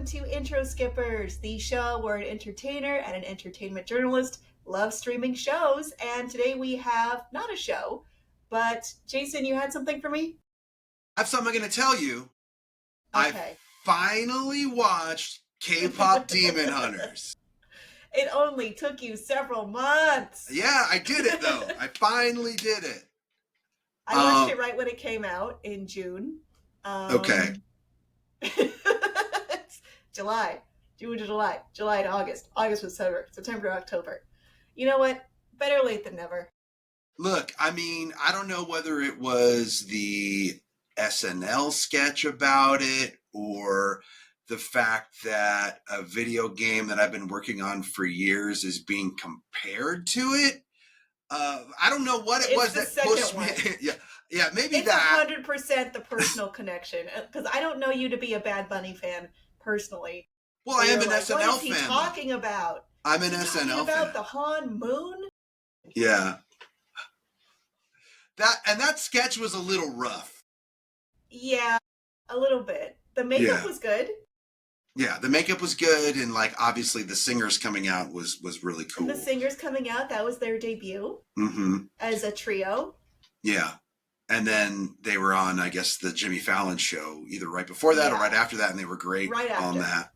welcome to Intro Skippers, the show where an entertainer and an entertainment journalist love streaming shows. And today we have not a show, but Jason, you had something for me? I have something I'm going to tell you. Okay. I finally watched Kpop Demon Hunters. It only took you several months. Yeah, I did it though. I finally did it. I watched it right when it came out in June. Okay. July. June to July. July to August. August was September to October. You know what? Better late than never. Look, I mean, I don't know whether it was the SNL sketch about it or the fact that a video game that I've been working on for years is being compared to it. I don't know what it was that pushed me. Yeah, maybe it's that. It's 100% the personal connection. Because I don't know you to be a Bad Bunny fan personally. Well, I am an SNL fan. What is he talking about? I'm an SNL fan. About the Han Moon? Yeah. That sketch was a little rough. Yeah, a little bit. The makeup was good. Yeah, the makeup was good, and like obviously the singers coming out was really cool. And the singers coming out, that was their debut as a trio. Yeah. And then they were on, I guess, the Jimmy Fallon show, either right before that or right after that, and they were great on that.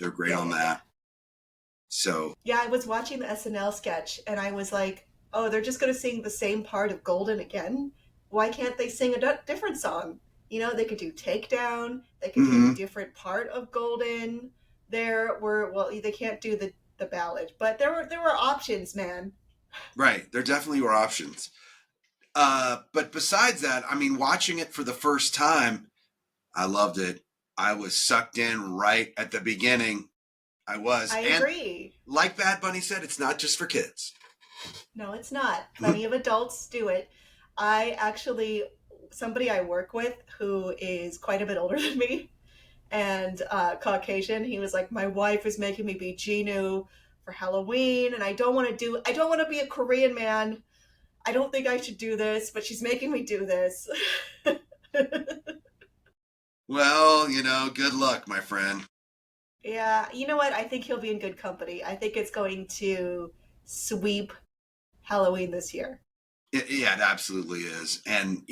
They were great on that. So yeah, I was watching the SNL sketch, and I was like, oh, they're just going to sing the same part of Golden again? Why can't they sing a different song? You know, they could do Takedown. They could do a different part of Golden. They can't do the ballad, but there were options, man. Right, there definitely were options. But besides that, I mean, watching it for the first time, I loved it. I was sucked in right at the beginning. I agree. Like Bad Bunny said, it's not just for kids. No, it's not. Plenty of adults do it. Somebody I work with who is quite a bit older than me and Caucasian, he was like, my wife is making me be Genu for Halloween, and I don't want to be a Korean man. I don't think I should do this, but she's making me do this. Well, good luck, my friend. Yeah, you know what? I think he'll be in good company. I think it's going to sweep Halloween this year. Yeah, it absolutely is. And,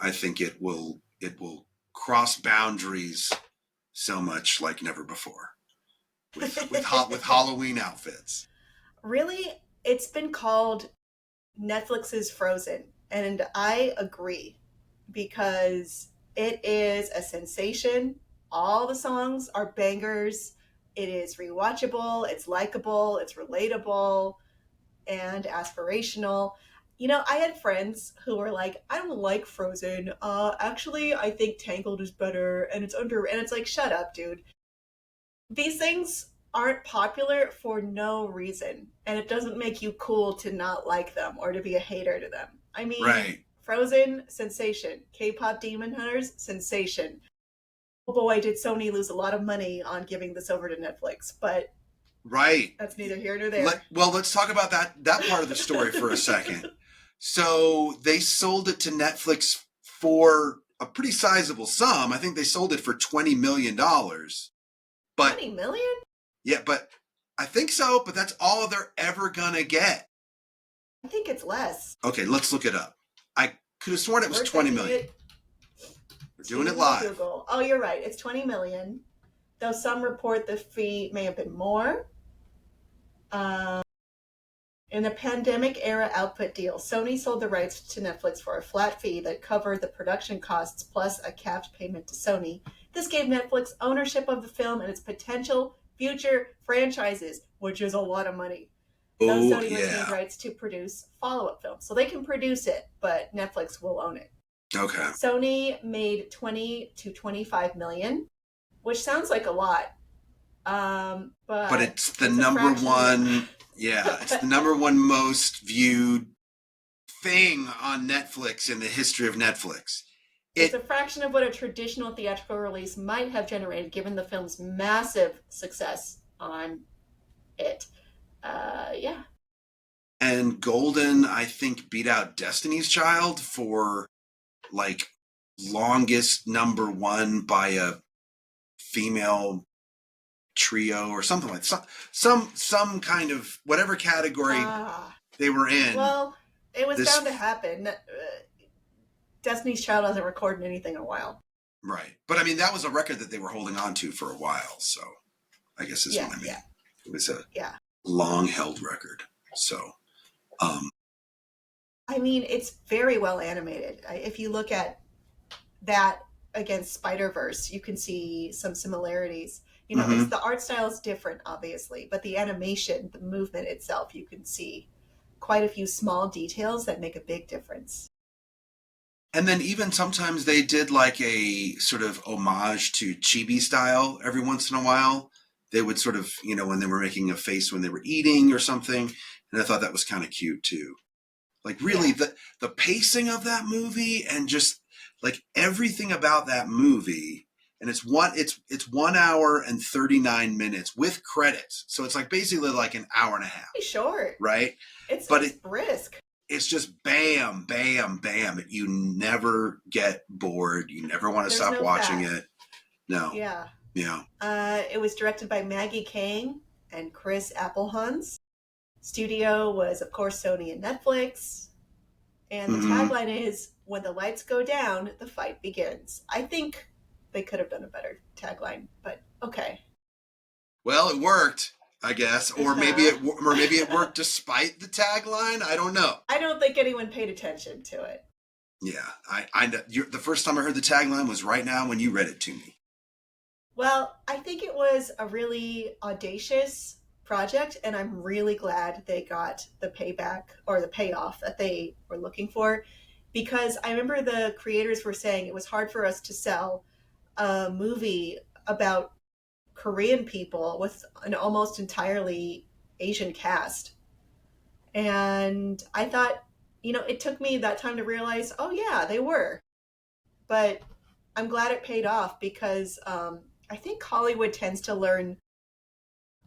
I think it will cross boundaries so much like never before with Halloween outfits. Really? It's been called Netflix's Frozen, and I agree because it is a sensation. All the songs are bangers. It is rewatchable, it's likable, it's relatable, and aspirational. I had friends who were like, I don't like Frozen. Actually, I think Tangled is better, and it's like, shut up, dude. These things aren't popular for no reason, and it doesn't make you cool to not like them or to be a hater to them. I mean, right. Frozen, sensation. Kpop Demon Hunters, sensation. Oh boy, did Sony lose a lot of money on giving this over to Netflix, but right. That's neither here nor there. Let's talk about that part of the story for a second. So they sold it to Netflix for a pretty sizable sum. I think they sold it for $20 million. But, $20 million? Yeah, but I think so, but that's all they're ever gonna get. I think it's less. Okay, let's look it up. I could have sworn it was $20 million. We're doing it live. Google. Oh, you're right. It's $20 million. Though some report the fee may have been more. In a pandemic-era output deal, Sony sold the rights to Netflix for a flat fee that covered the production costs plus a capped payment to Sony. This gave Netflix ownership of the film and its potential future franchises, which is a lot of money. Sony retained rights to produce follow-up films. So they can produce it, but Netflix will own it. Okay. Sony made 20 to 25 million, which sounds like a lot. But it's the number one. Yeah, it's the number one most viewed thing on Netflix in the history of Netflix. It's a fraction of what a traditional theatrical release might have generated, given the film's massive success on it. Yeah. And Golden, I think, beat out Destiny's Child for like longest number one by a female trio or something like some kind of whatever category Ah, they were in. well, it was This bound to happen. Destiny's Child hasn't recorded anything in a while. right, but I mean that was a record that they were holding on to for a while. So I guess is Yeah, what I yeah, mean. It was a yeah. long held record. So um, I mean, it's very well animated. If you look at that against Spider Verse, you can see some similarities. You know, it's mhm. the art style is different, obviously, but the animation, the movement itself, you can see quite a few small details that make a big difference. And then even sometimes they did like a sort of homage to chibi style every once in a while. They would sort of, when they were making a face when they were eating or something. And I thought that was kind of cute too. Like really Yeah, the pacing of that movie and just like everything about that movie. And it's 1 hour and 39 minutes with credits. So it's like basically like an hour and a half, pretty short. right? It's But it's brisk. it's just bam, bam, bam. You never get bored. You never want to There's stop no watching fat. it. No. Yeah. Yeah. It was directed by Maggie Kang and Chris Applehans. Studio was, of course, Sony and Netflix. And the Hmm. tagline is, "When the lights go down, the fight begins." I think they could have done a better tagline, but okay. Well, it worked, I guess, Uh-huh. or maybe it worked despite the tagline. I don't know. I don't think anyone paid attention to it. Yeah, I the first time I heard the tagline was right now when you read it to me. Well, I think it was a really audacious project, and I'm really glad they got the payback or the payoff that they were looking for. Because I remember the creators were saying it was hard for us to sell a movie about Korean people with an almost entirely Asian cast. And I thought, it took me that time to realize, oh, yeah, they were. But I'm glad it paid off because I think Hollywood tends to learn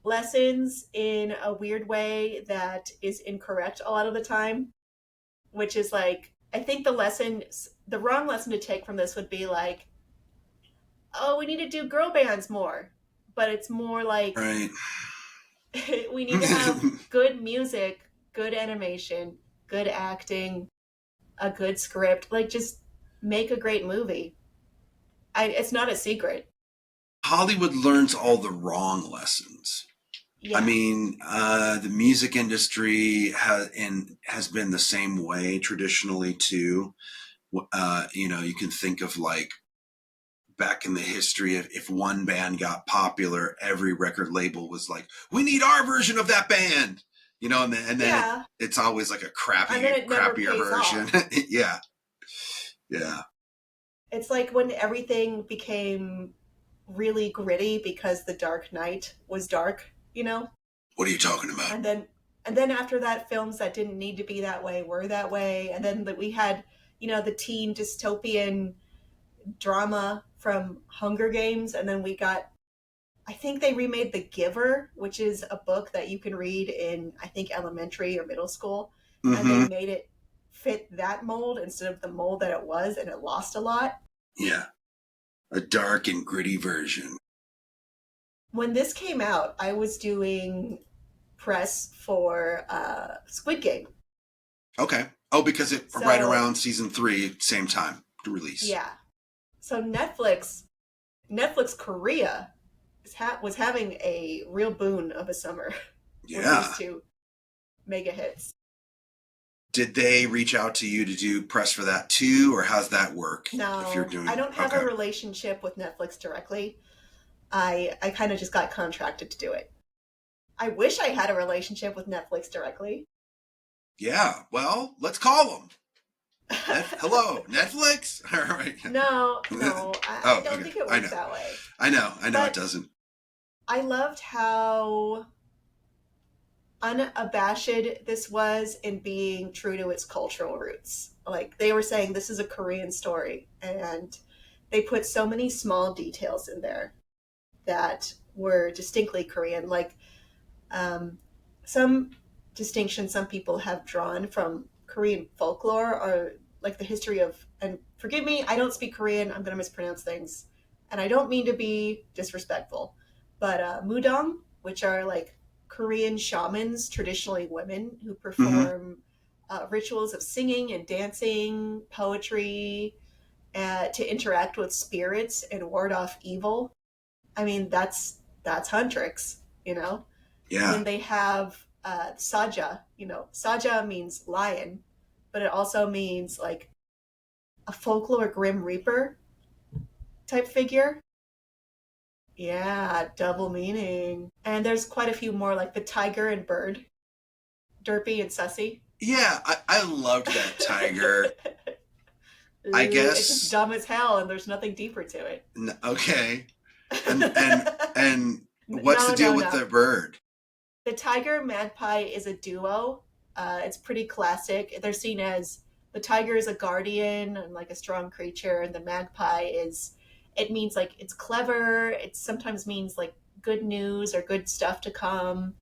lessons in a weird way that is incorrect a lot of the time, which is like, I think the wrong lesson to take from this would be like, oh, we need to do girl bands more. But it's more like, Right. we need to have good music, good animation, good acting, a good script. Like, just make a great movie. It's not a secret. Hollywood learns all the wrong lessons. I Yeah. mean, the music industry has been the same way traditionally too. You can think of like back in the history of if one band got popular, every record label was like, "We need our version of that band," and then Yeah. it's always like a And then it never crappier pays version. off. Yeah, yeah. It's like when everything became really gritty because The Dark Knight was dark. What are you talking about? And then after that, films that didn't need to be that way were that way. And then we had, the teen dystopian drama from Hunger Games, and then we got, I think they remade The Giver, which is a book that you can read in, I think, elementary or middle school, and they Mm-hmm. made it fit that mold instead of the mold that it was, and it lost a lot. Yeah, a dark and gritty version. When this came out, I was doing press for Squid Game. Okay. Oh, because it right So around season 3, same time to release. yeah, so Netflix Korea was having a real boon of a summer with these Yeah. two mega hits. Did they reach out to you to do press for that too, or how's that work? If you're No, I doing don't have a okay, relationship with Netflix directly. I kind of just got contracted to do it. I wish I had a relationship with Netflix directly. yeah. Well, let's call them. Hello, Netflix. All right. No, no, I Oh, don't okay. think it I works know. that way. I know it But doesn't. I loved how unabashed this was in being true to its cultural roots. Like they were saying, this is a Korean story, and they put so many small details in there that were distinctly Korean. Like um, some distinctions some people have drawn from Korean folklore are like the history of, and forgive me, I don't speak Korean, I'm going to mispronounce things. And I don't mean to be disrespectful, But mudong, which are like Korean shamans, traditionally women who Hmm. perform rituals of singing and dancing, poetry, to interact with spirits and ward off evil. I mean, that's huntrix, you know. And Yeah. then they have saja. You know, saja means lion, but it also means like a folklore grim reaper type figure. Yeah, double meaning. And there's quite a few more, like the tiger and bird, derpy and sussy. Yeah, I loved that tiger. I Ooh, it's just guess. dumb as hell, and there's nothing deeper to it. Okay. And what's the No, deal no, with no. the bird? The tiger magpie is a duo. It's pretty classic. They're seen as the tiger is a guardian and like a strong creature, and the magpie is, it means like it's clever. It sometimes means like good news or good stuff to come.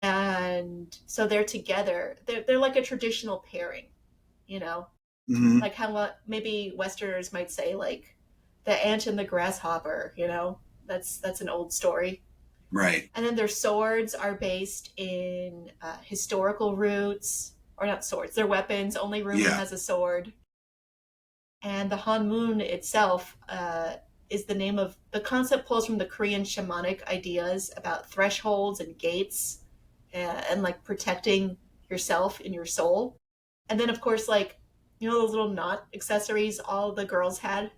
And so they're together. They're like a traditional pairing, you know, Hmm. like how maybe Westerners might say like the ant and the grasshopper. You know, that's an old story. Right. And then their swords are based in historical roots, or not swords, they're weapons. Only Rumi Yeah. has a sword. And the Han Moon itself is the name of the concept, pulls from the Korean shamanic ideas about thresholds and gates and like protecting yourself and your soul. And then, of course, like, you know, those little knot accessories all the girls had,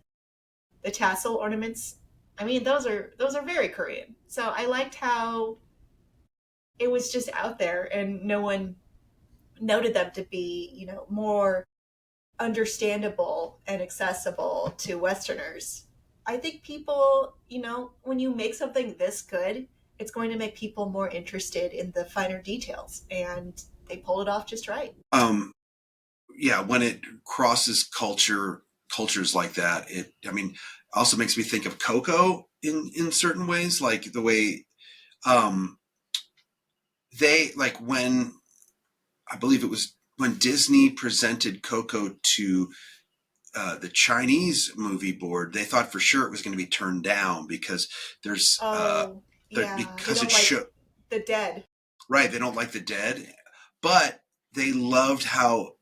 the tassel ornaments. I mean, those are very Korean. So I liked how it was just out there and no one noted them to be, you know, more understandable and accessible to Westerners. I think people, you know, when you make something this good, it's going to make people more interested in the finer details, and they pull it off just right. Um, yeah, when it crosses cultures like that, it, I mean, also makes me think of Coco in certain ways, like the way um they, like when, I believe it was when Disney presented Coco to the Chinese movie board, they thought for sure it was going to be turned down because there's Oh, yeah, they because it don't like show the dead. right, they don't like the dead, but they loved how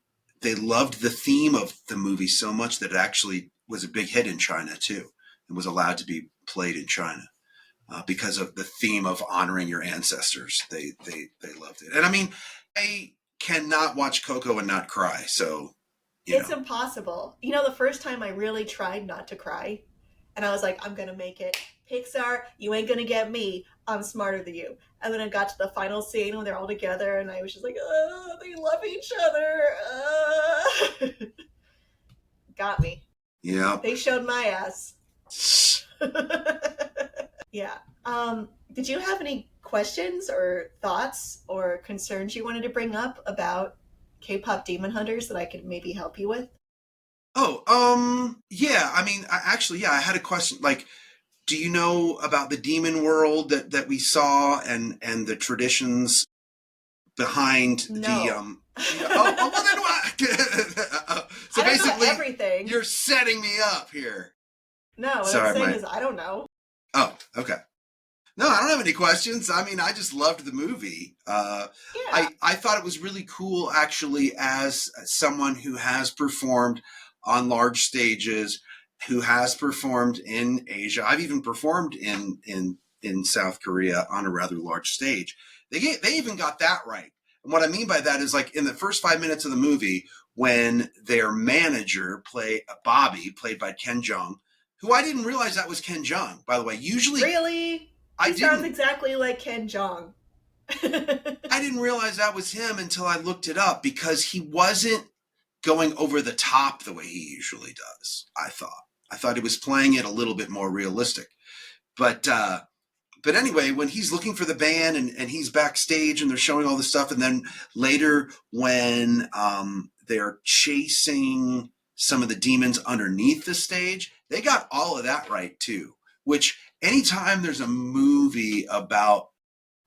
they loved the theme of the movie so much that it actually was a big hit in China too, and was allowed to be played in China because of the theme of honoring your ancestors. They loved it, and I mean, I cannot watch Coco and not cry. So you It's know, impossible. You know, the first time I really tried not to cry, and I was like, I'm gonna make it. Pixar, you ain't gonna get me. I'm smarter than you. And then I got to the final scene when they're all together, and I was just like, oh, they love each other. Got me. yeah. They showed my ass. Yeah. Did you have any questions or thoughts or concerns you wanted to bring up about K-pop Demon Hunters that I could maybe help you with? Oh, yeah. I mean, actually, yeah. I had a question. Like, do you know about the demon world that we saw and the traditions behind the No. yeah, oh well then so I don't know basically everything. you're setting me up here. No, what I'm Sorry, saying my is I don't know. oh okay. No, I don't have any questions. I mean, I just loved the movie. Yeah. I thought it was really cool, actually, as someone who has performed on large stages, who has performed in Asia. I've even performed in South Korea on a rather large stage. They even got that right. And what I mean by that is, like in the first 5 minutes of the movie, when their manager Bobby, played by Ken Jeong, who I didn't realize that was Ken Jeong, by the way. Usually Really? I He sounds didn't. exactly like Ken Jong. I didn't realize that was him until I looked it up because he wasn't going over the top the way he usually does. I thought he was playing it a little bit more realistic. But but anyway, when he's looking for the band and he's backstage and they're showing all this stuff, and then later when they're chasing some of the demons underneath the stage, they got all of that right too. Which anytime there's a movie about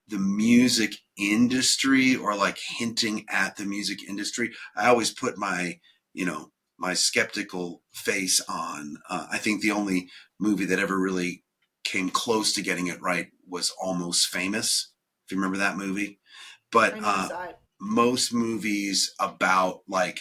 the music industry or like hinting at the music industry, I always put my, you know, my skeptical face on. I think the only movie that ever really came close to getting it right was Almost Famous. If you remember that movie. But I never saw it. most movies about like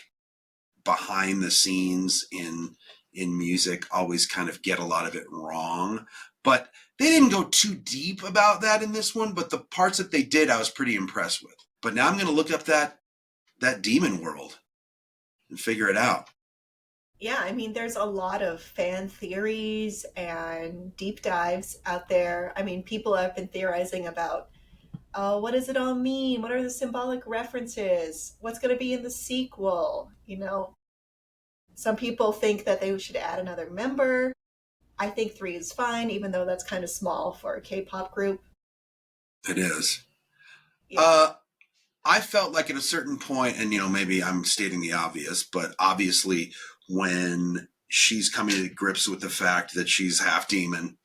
behind the scenes in music always kind of get a lot of it wrong. But they didn't go too deep about that in this one, but the parts that they did, I was pretty impressed with. But now I'm going to look up that demon world and figure it out. Yeah, I mean, there's a lot of fan theories and deep dives out there. I mean, people have been theorizing about, oh, what does it all mean? What are the symbolic references? What's going to be in the sequel? You know, some people think that they should add another member. I think three is fine, even though that's kind of small for a K-pop group. It is. Yeah. I felt like at a certain point, and maybe I'm stating the obvious, but obviously when she's coming to grips with the fact that she's half demon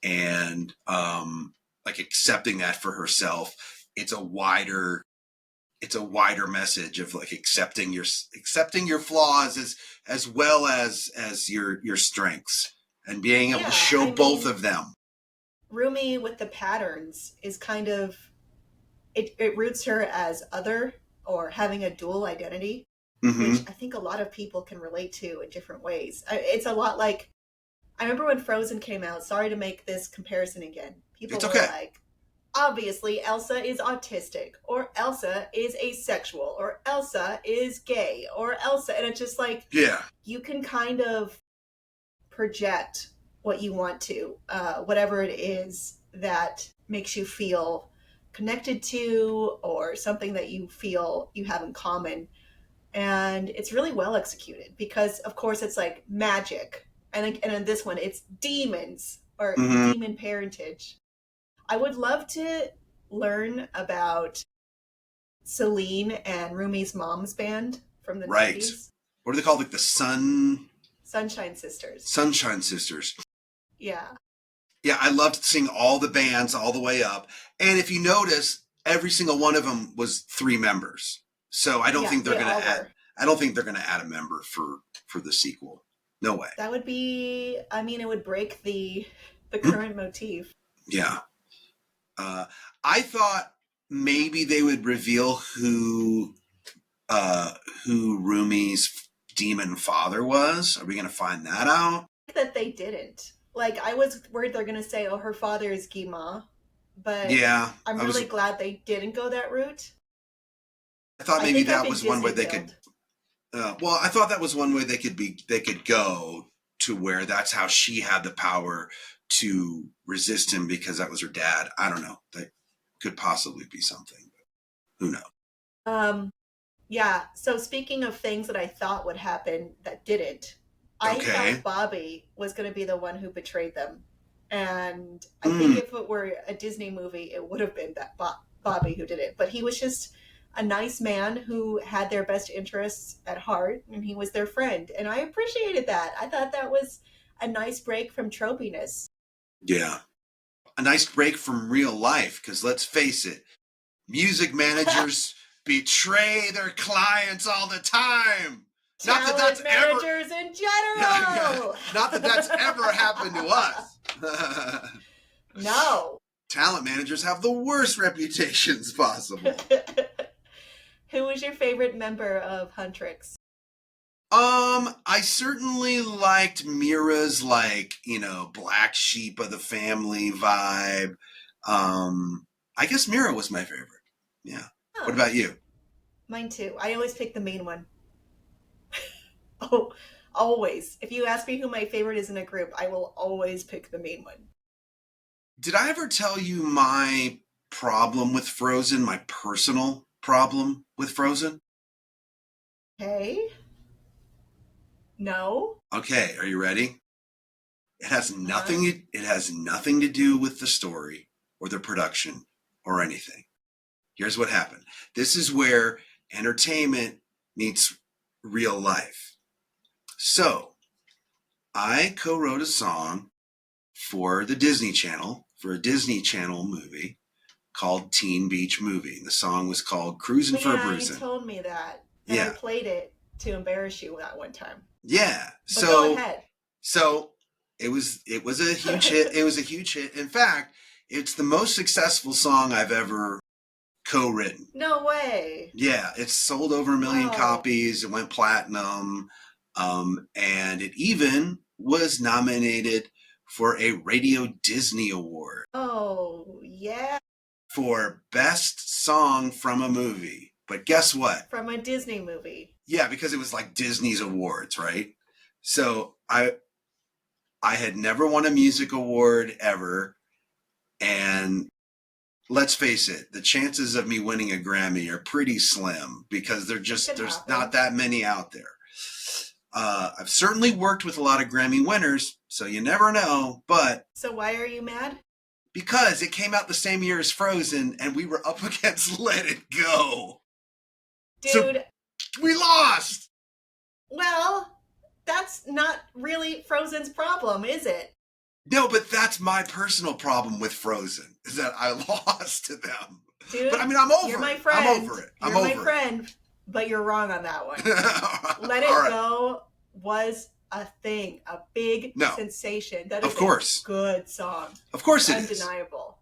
and like accepting that for herself, it's a wider message of like accepting your flaws as well as your strengths and being able to Yeah, show I both mean, of them. Rumi with the patterns is kind of, it roots her as other or having a dual identity, which Mm-hmm. I think a lot of people can relate to in different ways. It's a lot like, I remember when Frozen came out, sorry to make this comparison again. People It's were okay. like, obviously Elsa is autistic, or Elsa is asexual, or Elsa is gay, or Elsa. And it's just like, Yeah. you can kind of project what you want to, whatever it is that makes you feel connected to, or something that you feel you have in common. And it's really well executed because, of course, it's like magic. And in this one, it's demons or Mm-hmm. demon parentage. I would love to learn about Celine and Rumi's mom's band from the Right. 90s. What are they called? Like the Sunshine Sisters. Sunshine Sisters. Yeah. Yeah, I loved seeing all the bands all the way up. And if you notice, every single one of them was 3 members. So I don't Yeah, think they're they going to all add. were. I don't think they're going to add a member for the sequel. No way. That would be, I mean, it would break the current motif. Yeah. Uh, I thought maybe they would reveal who Rumi's demon father was. Are we going to find that out? That they didn't. Like, I was worried they're going to say, oh, her father is Gima, but Yeah, I'm really glad they didn't go that route. I thought I maybe think I've that been was one way Disney they could. killed. Well, I thought that was one way they could go to where that's how she had the power to resist him because that was her dad. I don't know. That could possibly be something. But who knows? Um, yeah, so speaking of things that I thought would happen that didn't, I Okay. thought Bobby was going to be the one who betrayed them. And I think Mm, if it were a Disney movie, it would have been that Bobby who did it. But he was just a nice man who had their best interests at heart, and he was their friend. And I appreciated that. I thought that was a nice break from tropiness. yeah. A nice break from real life because let's face it, music managers betray their clients all the time. Not that that's Talent ever. managers in Yeah, yeah. general. Not that that's ever happened to us. No. Talent managers have the worst reputations possible. Who was your favorite member of Huntrix? I certainly liked Mira's black sheep of the family vibe. I guess Mira was my favorite. Yeah. What Huh, about you? mine too. I always pick the main one. Oh, always. If you ask me who my favorite is in a group, I will always pick the main one. Did I ever tell you my problem with Frozen, my personal problem with Frozen? Okay. No. Okay, are you ready? Uh-huh. It has nothing to do with the story or the production or anything. Here's what happened. This is where entertainment meets real life. So, I co-wrote a song for the Disney Channel, for a Disney Channel movie called Teen Beach Movie. The song was called Cruisin' Oh, for a yeah, you Bruisin'. told me that. And I Yeah. played it to embarrass you that one time. Yeah. But go So ahead. so It was a huge hit. It was a huge hit. In fact, it's the most successful song I've ever co-written. No way. Yeah, it's sold over 1 million Wow. copies. It went platinum, and it even was nominated for a Radio Disney Award Oh, yeah. for Best Song from a Movie. But guess what? From a Disney movie. Yeah, because it was like Disney's awards, right? So I had never won a music award ever, and let's face it, the chances of me winning a Grammy are pretty slim because there's not that many out there. I've certainly worked with a lot of Grammy winners, so you never know, but So why are you mad? because it came out the same year as Frozen and we were up against Let It Go. Dude, So we lost. well, that's not really Frozen's problem, is it? No, but that's my personal problem with Frozen, is that I lost to them. Dude, But I mean, I'm over you're my it. friend. I'm over it. You're my friend, but you're wrong on that one. Let It Go was a thing, a big sensation. That is a good song. Of course it is. Undeniable.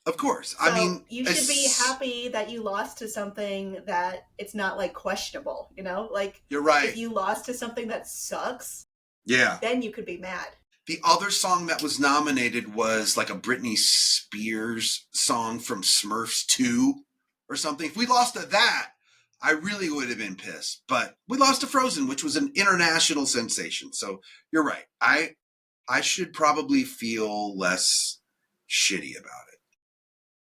Of course. So I mean, you should be happy that you lost to something that it's not like questionable, you know? Like, you're right. If you lost to something that sucks, yeah, then you could be mad. The other song that was nominated was like a Britney Spears song from Smurfs 2 or something. If we lost to that, I really would have been pissed. But we lost to Frozen, which was an international sensation. So you're right. I should probably feel less shitty about it.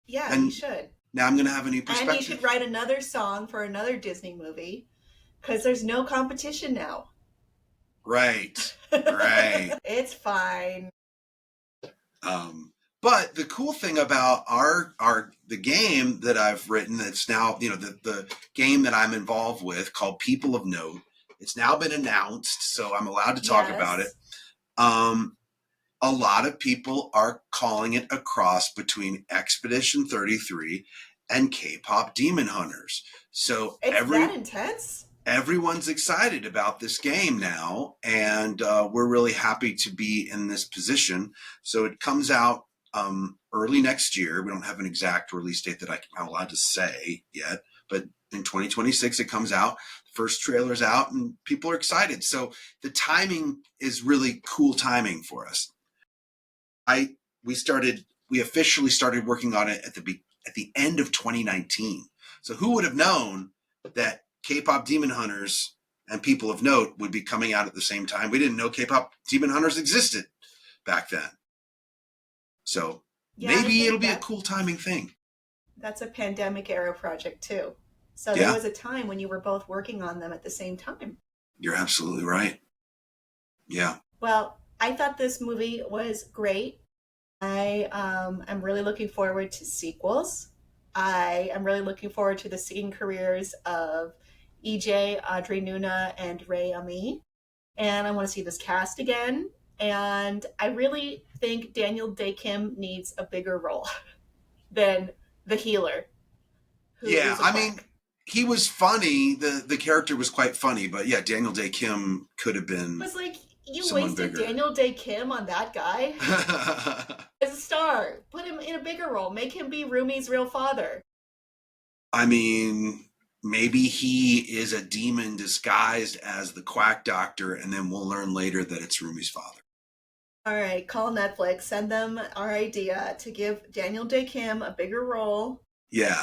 Yeah, you should. Now I'm going to have a new perspective. And you should write another song for another Disney movie because there's no competition now. Right. Right. It's fine. But the cool thing about the game that I've written, that's now, the game that I'm involved with called People of Note, it's now been announced, so I'm allowed to talk about it. A lot of people are calling it a cross between Expedition 33 and Kpop Demon Hunters. So it's that intense? Everyone's excited about this game now, and we're really happy to be in this position. So it comes out early next year. We don't have an exact release date that I'm allowed to say yet, but in 2026 it comes out. The first trailer's out, and people are excited. So the timing is really cool timing for us. We officially started working on it at the end of 2019. So who would have known that Kpop Demon Hunters and People of Note would be coming out at the same time? We didn't know Kpop Demon Hunters existed back then. So maybe it'll be a cool timing thing. That's a pandemic era project too. So there was a time when you were both working on them at the same time. You're absolutely right. Yeah. Well, I thought this movie was great. I am really looking forward to sequels. I am really looking forward to the singing careers of EJ, Audrey Nuna, and Ray Ami. And I want to see this cast again. And I really think Daniel Day Kim needs a bigger role than the healer. Yeah, I mean, he was funny. The character was quite funny. But yeah, Daniel Day Kim could have been. It was like, you wasted bigger. Daniel Day Kim on that guy as a star. Put him in a bigger role. Make him be Rumi's real father. I mean, maybe he is a demon disguised as the quack doctor, and then we'll learn later that it's Rumi's father. All right, call Netflix. Send them our idea to give Daniel Day Kim a bigger role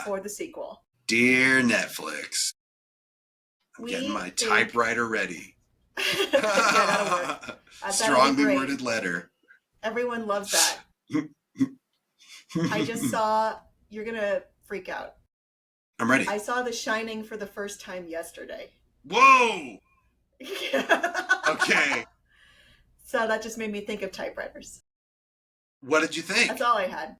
for the sequel. Dear Netflix, I'm getting my typewriter ready. Strongly worded letter. Everyone loves that. I just saw, you're going to freak out. I'm ready. I saw The Shining for the first time yesterday. Whoa! Okay. So that just made me think of typewriters. What did you think? That's all I had.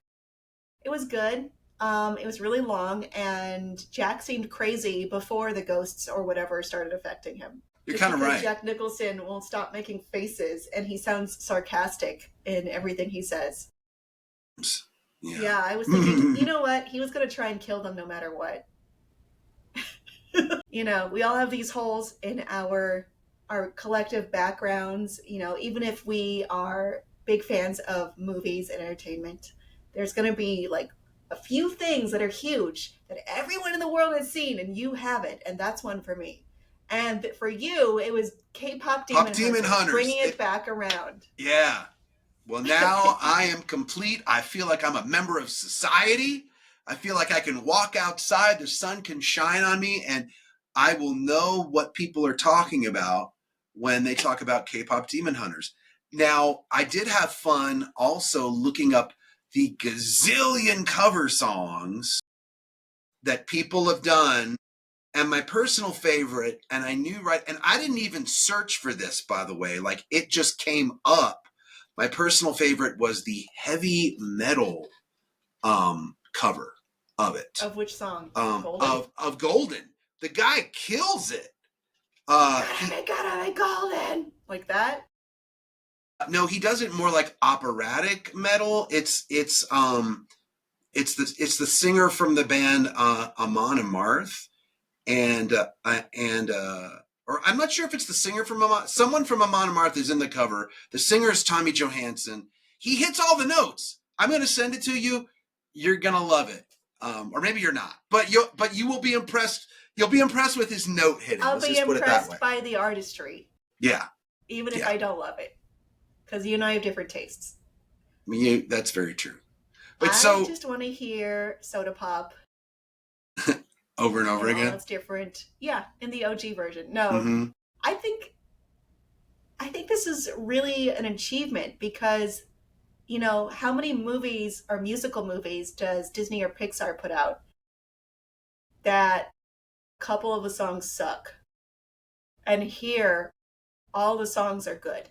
It was good. It was really long, and Jack seemed crazy before the ghosts or whatever started affecting him. You're kind of right. Jack Nicholson won't stop making faces, and he sounds sarcastic in everything he says. Yeah, I was thinking, you know what? He was going to try and kill them no matter what. We all have these holes in our our collective backgrounds, even if we are big fans of movies and entertainment, there's going to be like a few things that are huge that everyone in the world has seen and you haven't. And that's one for me. And for you, it was K-pop Pop Demon Demon Hunters, Hunters. bringing it back around. Yeah. Well, now I am complete. I feel like I'm a member of society. I feel like I can walk outside, the sun can shine on me, and I will know what people are talking about when they talk about K-pop Demon Hunters. Now, I did have fun also looking up the gazillion cover songs that people have done. And my personal favorite, and I knew right, and I didn't even search for this, by the way, like it just came up. My personal favorite was the heavy metal cover of it. Of which song? Golden? Of Golden. The guy kills it. Gotta be golden. Like that? No, he does it more like operatic metal. It's the singer from the band Amon Amarth. Or I'm not sure if it's the singer from someone from Amon Amarth is in the cover. The singer is Tommy Johansson. He hits all the notes. I'm going to send it to you. You're going to love it. Or maybe you're not, but you will be impressed. You'll be impressed with his note hitting. I'll be impressed by the artistry. Yeah. Even if I don't love it. Because you and I have different tastes. That's very true. But I just want to hear Soda Pop. Over and over again? It's different. Yeah, in the OG version. No. Mm-hmm. I think this is really an achievement because, how many movies or musical movies does Disney or Pixar put out that a couple of the songs suck? And here, all the songs are good.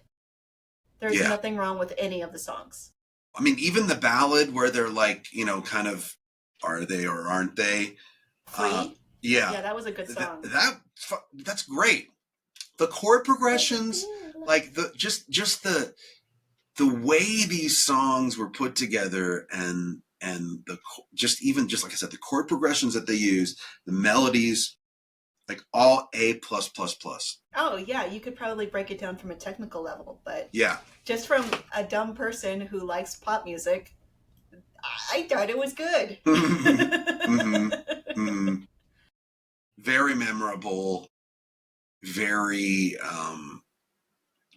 There's nothing wrong with any of the songs. I mean, even the ballad where they're like, kind of, are they or aren't they? Free? Yeah, that was a good song. That's great. The chord progressions, like the way these songs were put together, and just like I said, the chord progressions that they use, the melodies, like all A+++. Oh yeah, you could probably break it down from a technical level, but yeah, just from a dumb person who likes pop music, I thought it was good. mm-hmm. Mm-hmm. Very memorable, very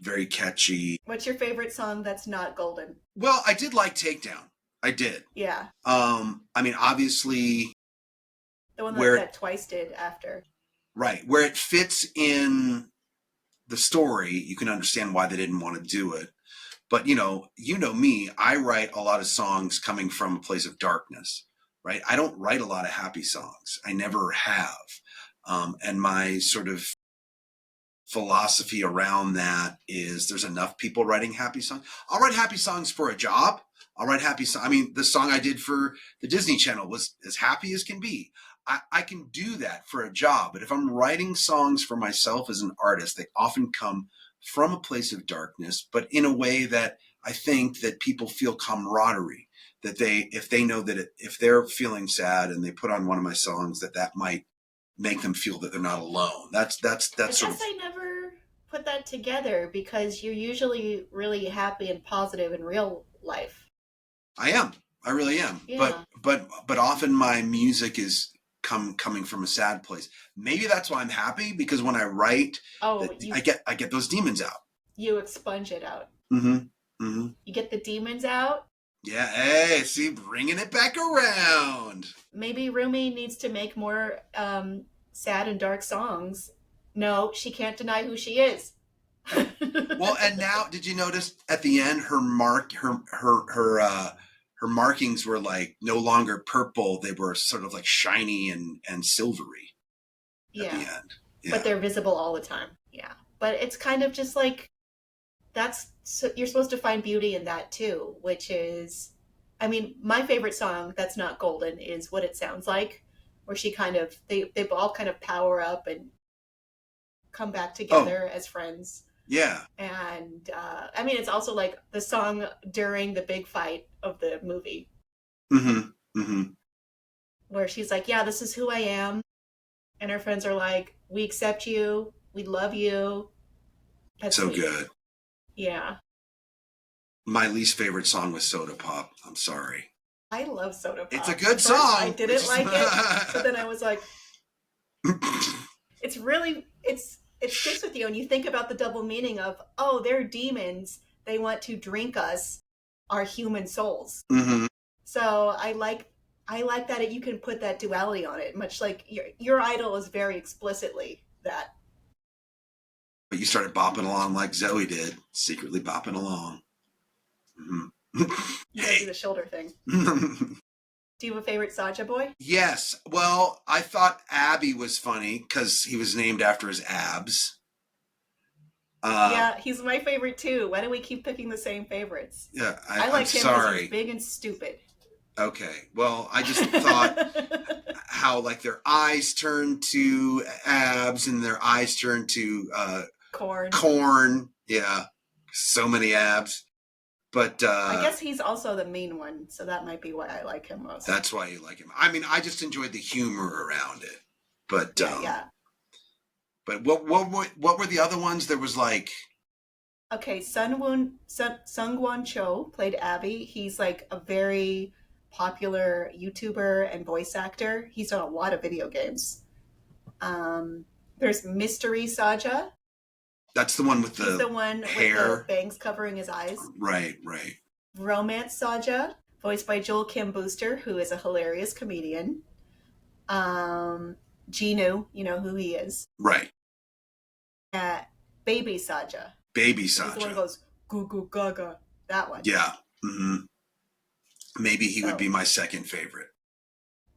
very catchy. What's your favorite song that's not Golden? Well, I did like Takedown. I did. Yeah. I mean, obviously, the one that Twice did after. Right, where it fits in the story, you can understand why they didn't want to do it. But you know me, I write a lot of songs coming from a place of darkness, right? I don't write a lot of happy songs. I never have. And my sort of philosophy around that is there's enough people writing happy songs. I'll write happy songs for a job. I'll write happy songs. I mean, the song I did for the Disney Channel was as happy as can be. I can do that for a job. But if I'm writing songs for myself as an artist, they often come from a place of darkness, but in a way that I think that people feel camaraderie, that if they know that if they're feeling sad and they put on one of my songs, that might make them feel that they're not alone. That's I never put that together because you're usually really happy and positive in real life. I am. I really am. Yeah. But often my music is coming from a sad place. Maybe that's why I'm happy, because when I write, I get those demons out. You expunge it out. Mm-hmm. Mm-hmm. You get the demons out. Yeah. Hey, see, bringing it back around. Maybe Rumi needs to make more sad and dark songs. No, she can't deny who she is. Well, and now, did you notice at the end her markings were like no longer purple; they were sort of like shiny and silvery. At the end. Yeah. But they're visible all the time. Yeah, but it's kind of just like you're supposed to find beauty in that too, which is, I mean, my favorite song that's not Golden is What It Sounds Like, where she kind of they all kind of power up and come back together as friends. Yeah. And I mean, it's also like the song during the big fight of the movie. Mm-hmm. Mm-hmm. Where she's like, yeah, this is who I am. And her friends are like, we accept you. We love you. That's So sweet. good. Yeah. My least favorite song was Soda Pop. I'm sorry. I love Soda It's a Pop. good At first, I song. didn't It's like it, but just... then I was like, it's really it sticks with you, and you think about the double meaning of, oh, they're demons. They want to drink us, our human souls. hmm So I like that you can put that duality on it, much like your idol is very explicitly that. But you started bopping along like Zoe did, secretly bopping along. hmm You got to do Hey. the shoulder thing. Do you have a favorite Saja boy? Yes. Well, I thought Abby was funny because he was named after his abs. Yeah, he's my favorite too. Why do we keep picking the same favorites? Yeah, I I'm liked him because he was sorry. big and stupid. Okay. Well, I just thought how like their eyes turn to abs and their eyes turn to Corn. corn. Yeah. So many abs. But I guess he's also the mean one, so that might be why I like him most. that's why you like him. I mean, I just enjoyed the humor around it. But Yeah. But what were the other ones? There was like Okay, Sungwon Cho played Abby. He's like a very popular YouTuber and voice actor. He's done a lot of video games. There's Mystery Saja. that's the one with He's the the one with the hair. bangs covering his eyes. Right, right. Romance Saja, voiced by Joel Kim Booster, who is a hilarious comedian. Genu, you know who he is. Right. Baby Saja. Baby He's the one who Saja. goes goo goo gaga. That one. Yeah. hmm Maybe he would So be my second favorite.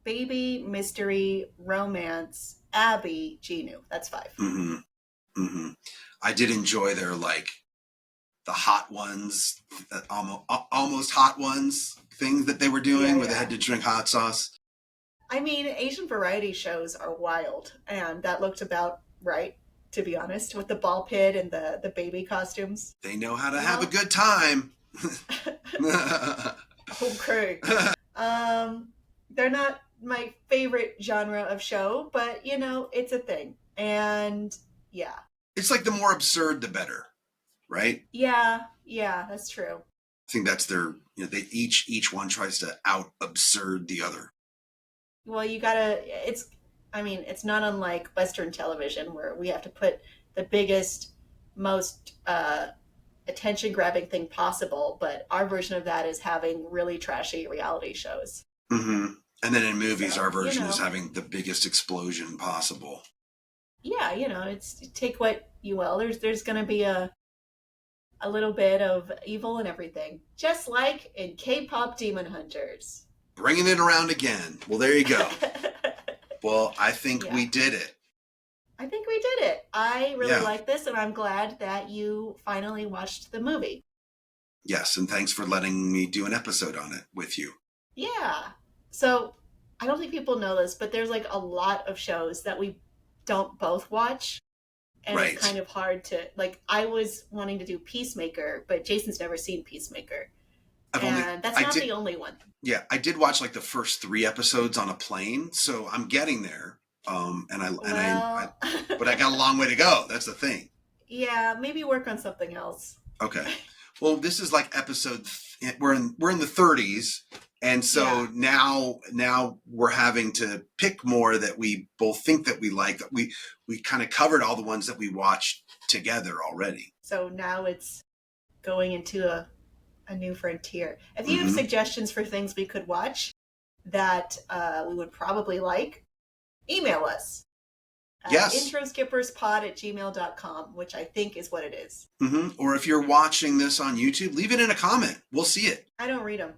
Baby, Mystery, Romance, Abby, Genu. That's 5. hmm hmm I did enjoy their like the hot ones, almost hot ones things that they were doing where they had Yeah. to drink hot sauce. I mean, Asian variety shows are wild, and that looked about right, to be honest, with the ball pit and the baby costumes. They know how to have a Well, good time. okay. They're not my favorite genre of show, but it's a thing. And yeah. It's like the more absurd, the better, right? Yeah, that's true. I think that's their. They each one tries to out absurd the other. Well, you gotta, I mean, it's not unlike Western television where we have to put the biggest, most attention grabbing thing possible, but our version of that is having really trashy reality shows. hmm And then in movies, So, our version is having the biggest explosion possible. yeah, it's take what you will. There's going to be a little bit of evil and everything, just like in K-pop Demon Hunters. Bringing it around again. Well, there you go. Well, I think we did it. I think we did it. I really like this, and I'm glad that you finally watched the movie. Yes, and thanks for letting me do an episode on it with you. Yeah. So, I don't think people know this, but there's like a lot of shows that we don't both watch. And it's kind of hard to, like, I was wanting to do Peacemaker, but Jason's never seen Peacemaker. That's not the only one. Yeah, I did watch like the first 3 episodes on a plane, so I'm getting there. But I got a long way to go. That's the thing. Yeah, maybe work on something else. Okay. Well, this is like episode. We're in the 30s, and so now we're having to pick more that we both think that we like. That we kind of covered all the ones that we watched together already. So now it's going into a new frontier. If you have suggestions for things we could watch that we would probably like, email us. Yes. introskipperspod@gmail.com, which I think is what it is. Or if you're watching this on YouTube, leave it in a comment. We'll see it. I don't read them.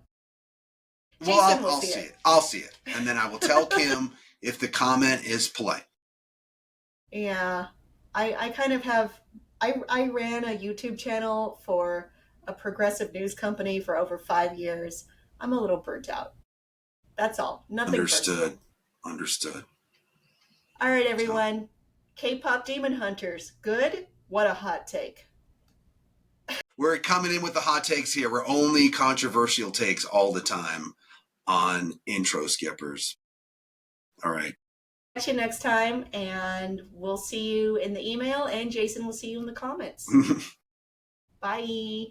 Well, I'll see it. I'll see it. And then I will tell Kim if the comment is polite. Yeah. I kind of have... I ran a YouTube channel for a progressive news company for over 5 years. I'm a little burnt out. That's all. Nothing personal. Understood. All right, everyone. K-pop Demon Hunters. Good? What a hot take. We're coming in with the hot takes here. We're only controversial takes all the time on Intro Skippers. All right. you next time, and we'll see you in the email, and Jason will see you in the comments. Bye.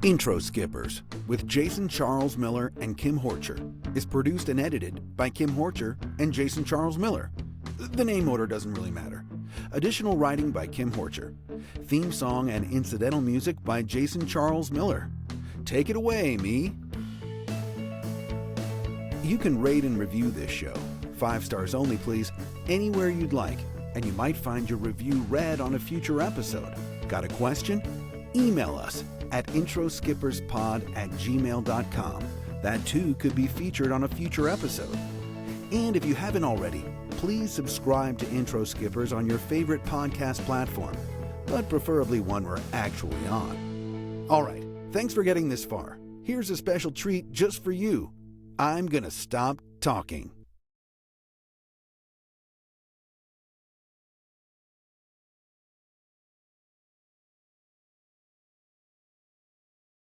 Intro Skippers with Jason Charles Miller and Kim Horcher is produced and edited by Kim Horcher and Jason Charles Miller. The name order doesn't really matter. Additional writing by Kim Horcher. Theme song and incidental music by Jason Charles Miller. Take it away, me. You can rate and review this show, 5 stars only please, anywhere you'd like, and you might find your review read on a future episode. Got a question? Email us at introskipperspod@gmail.com. That too could be featured on a future episode. And if you haven't already, please subscribe to Intro Skippers on your favorite podcast platform, but preferably one we're actually on. Alright, thanks for getting this far. Here's a special treat just for you. I'm gonna stop talking.